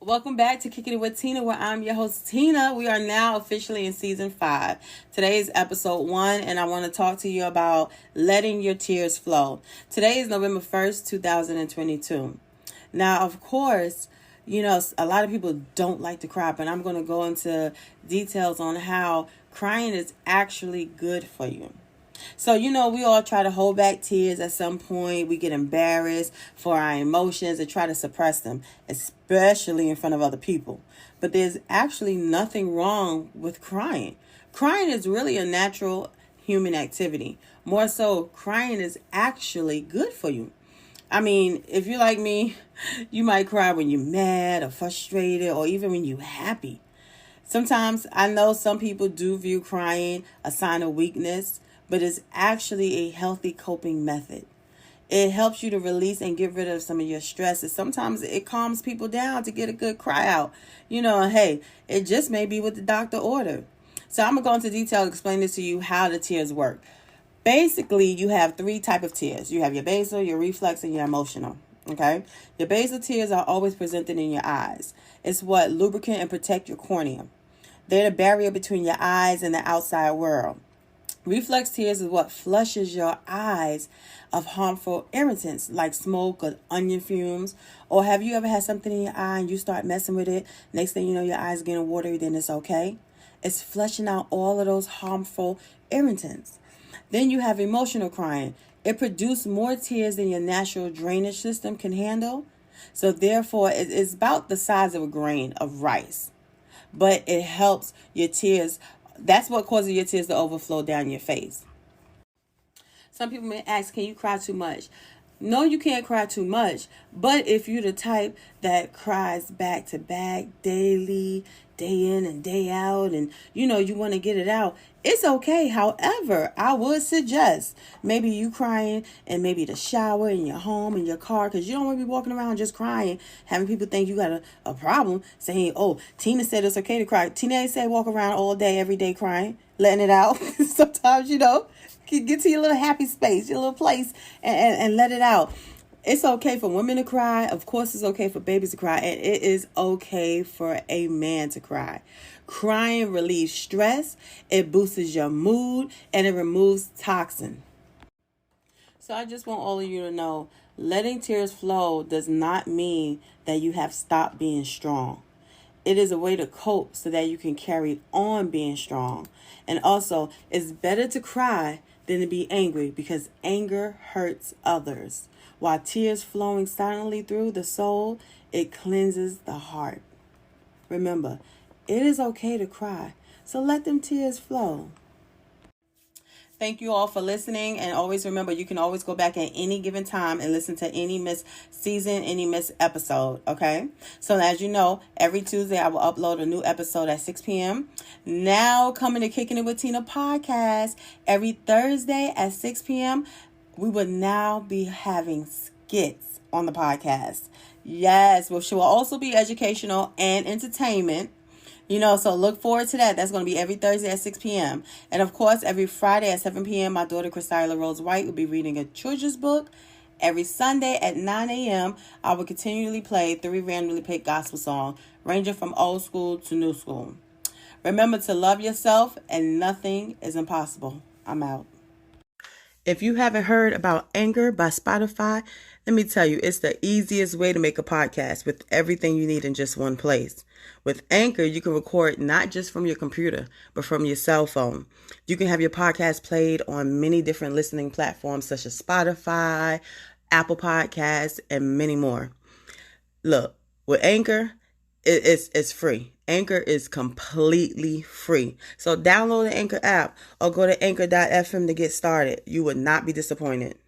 Welcome back to Kicking It with Tina, where I'm your host, Tina. We are now officially in season 5. Today is episode 1, and I want to talk to you about letting your tears flow. Today is November 1st, 2022. Now, of course, a lot of people don't like to cry, but I'm going to go into details on how crying is actually good for you. So, we all try to hold back tears at some point. We get embarrassed for our emotions and try to suppress them, especially in front of other people. But there's actually nothing wrong with crying. Crying is really a natural human activity. More so, crying is actually good for you. I mean, if you're like me, you might cry when you're mad or frustrated or even when you're happy. Sometimes I know some people do view crying a sign of weakness, but it's actually a healthy coping method. It helps you to release and get rid of some of your stresses. Sometimes it calms people down to get a good cry out. Hey, it just may be what the doctor ordered. So I'm going to go into detail to explain this to you how the tears work. Basically, you have 3 types of tears. You have your basal, your reflex, and your emotional. Okay? Your basal tears are always presented in your eyes. It's what lubricate and protect your cornea. They're the barrier between your eyes and the outside world. Reflex tears is what flushes your eyes of harmful irritants like smoke or onion fumes. Or have you ever had something in your eye and you start messing with it? Next thing you know, your eyes getting watery, then it's okay. It's flushing out all of those harmful irritants. Then you have emotional crying. It produces more tears than your natural drainage system can handle. So therefore, it's about the size of a grain of rice. But it helps your tears. That's what causes your tears to overflow down your face. Some people may ask, can you cry too much? No, you can't cry too much. But if you're the type that cries back to back daily, day in and day out, and you want to get it out, it's okay. However, I would suggest maybe you crying and maybe the shower in your home, in your car, because you don't want to be walking around just crying, having people think you got a problem, saying, oh, Tina said it's okay to cry. Tina ain't say walk around all day, every day crying, letting it out. Sometimes, get to your little happy space, your little place, and let it out. It's okay for women to cry. Of course, it's okay for babies to cry. And it is okay for a man to cry. Crying relieves stress. It boosts your mood. And it removes toxin. So I just want all of you to know, letting tears flow does not mean that you have stopped being strong. It is a way to cope so that you can carry on being strong. And also, it's better to cry than to be angry, because anger hurts others. While tears flowing silently through the soul, it cleanses the heart. Remember, it is okay to cry, so let them tears flow. Thank you all for listening, and always remember, you can always go back at any given time and listen to any missed season, any missed episode, okay? So as you know, every Tuesday I will upload a new episode at 6 p.m. Now coming to Kicking It with Tina podcast every Thursday at 6 p.m. We will now be having skits on the podcast. Yes, which will also be educational and entertainment. So look forward to that. That's going to be every Thursday at 6 p.m. And of course, every Friday at 7 p.m., my daughter, Christyla Rose White, will be reading a children's book. Every Sunday at 9 a.m., I will continually play 3 randomly picked gospel songs, ranging from old school to new school. Remember to love yourself, and nothing is impossible. I'm out. If you haven't heard about Anchor by Spotify, let me tell you, it's the easiest way to make a podcast with everything you need in just one place. With Anchor, you can record not just from your computer, but from your cell phone. You can have your podcast played on many different listening platforms such as Spotify, Apple Podcasts, and many more. Look, with Anchor, it's free. Anchor is completely free. So download the Anchor app or go to anchor.fm to get started. You would not be disappointed.